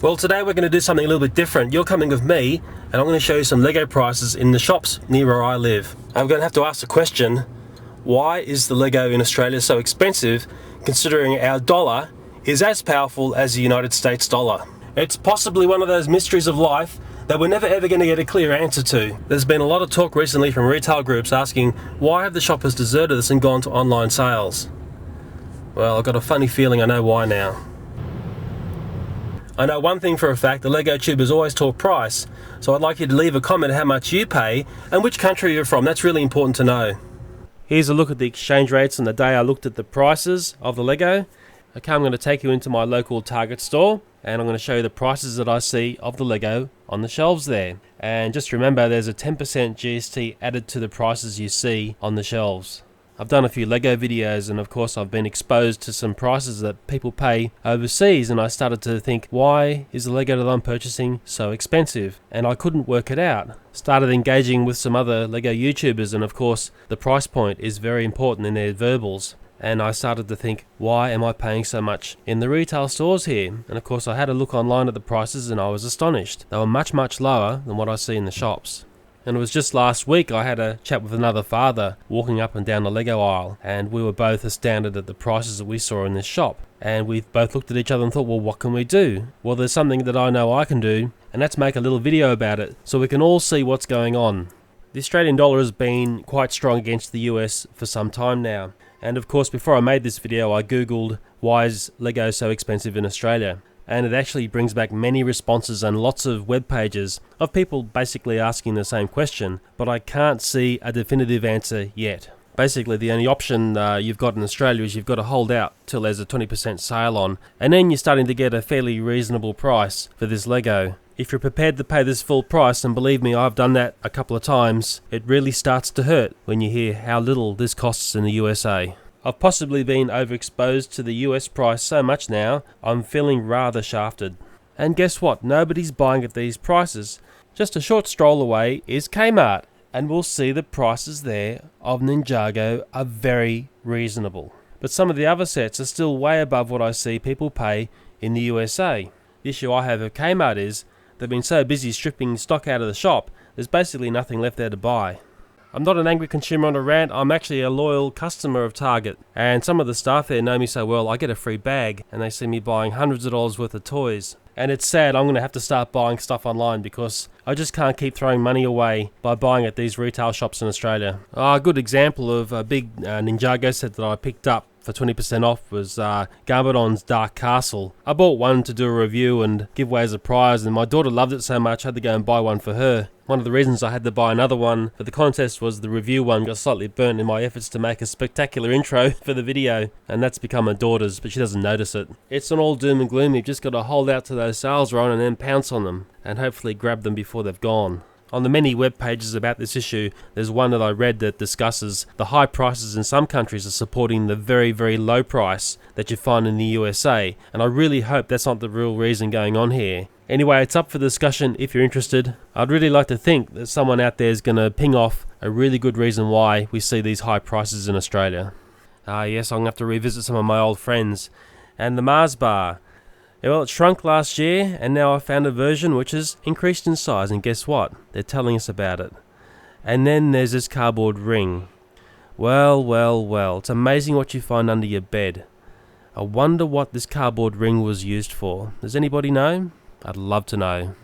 Well, today we're going to do something a little bit different. You're coming with me and I'm going to show you some Lego prices in the shops near where I live. I'm going to have to ask the question, why is the Lego in Australia so expensive considering our dollar is as powerful as the United States dollar? It's possibly one of those mysteries of life that we're never ever going to get a clear answer to. There's been a lot of talk recently from retail groups asking, why have the shoppers deserted us and gone to online sales? Well, I've got a funny feeling I know why now. I know one thing for a fact, the Lego tubers always talk price, so I'd like you to leave a comment how much you pay and which country you're from. That's really important to know. Here's a look at the exchange rates on the day I looked at the prices of the Lego. Okay, I'm going to take you into my local Target store and I'm going to show you the prices that I see of the Lego on the shelves there. And just remember, there's a 10% GST added to the prices you see on the shelves. I've done a few Lego videos and of course I've been exposed to some prices that people pay overseas, and I started to think, why is the Lego that I'm purchasing so expensive? And I couldn't work it out. Started engaging with some other Lego YouTubers, and of course the price point is very important in their verbals. And I started to think, why am I paying so much in the retail stores here? And of course I had a look online at the prices and I was astonished. They were much lower than what I see in the shops. And it was just last week I had a chat with another father walking up and down the Lego aisle, and we were both astounded at the prices that we saw in this shop. And we both looked at each other and thought, well, what can we do? Well, there's something that I know I can do, and that's make a little video about it so we can all see what's going on. The Australian dollar has been quite strong against the US for some time now. And of course, before I made this video, I googled, why is Lego so expensive in Australia? And it actually brings back many responses and lots of web pages of people basically asking the same question, but I can't see a definitive answer yet. Basically, the only option you've got in Australia is you've got to hold out till there's a 20% sale on, and then you're starting to get a fairly reasonable price for this Lego. If you're prepared to pay this full price, and believe me, I've done that a couple of times, it really starts to hurt when you hear how little this costs in the USA. I've possibly been overexposed to the US price so much now, I'm feeling rather shafted. And guess what? Nobody's buying at these prices. Just a short stroll away is Kmart, and we'll see the prices there of Ninjago are very reasonable. But some of the other sets are still way above what I see people pay in the USA. The issue I have with Kmart is they've been so busy stripping stock out of the shop, there's basically nothing left there to buy. I'm not an angry consumer on a rant, I'm actually a loyal customer of Target, and some of the staff there know me so well, I get a free bag and they see me buying hundreds of dollars worth of toys. And it's sad, I'm going to have to start buying stuff online because I just can't keep throwing money away by buying at these retail shops in Australia. A good example of a big Ninjago set that I picked up for 20% off was Garbodon's Dark Castle. I bought one to do a review and give away as a prize, and my daughter loved it so much I had to go and buy one for her. One of the reasons I had to buy another one for the contest was the review one got slightly burnt in my efforts to make a spectacular intro for the video, and that's become my daughter's, but she doesn't notice it. It's not all doom and gloom, you've just got to hold out till those sales are on and then pounce on them, and hopefully grab them before they've gone. On the many web pages about this issue, there's one that I read that discusses the high prices in some countries are supporting the very low price that you find in the USA, and I really hope that's not the real reason going on here. Anyway, it's up for discussion if you're interested. I'd really like to think that someone out there is going to ping off a really good reason why we see these high prices in Australia. Yes, I'm going to have to revisit some of my old friends. And the Mars bar. Well, it shrunk last year, and now I found a version which has increased in size, and guess what? They're telling us about it. And then there's this cardboard ring. Well, it's amazing what you find under your bed. I wonder what this cardboard ring was used for. Does anybody know? I'd love to know.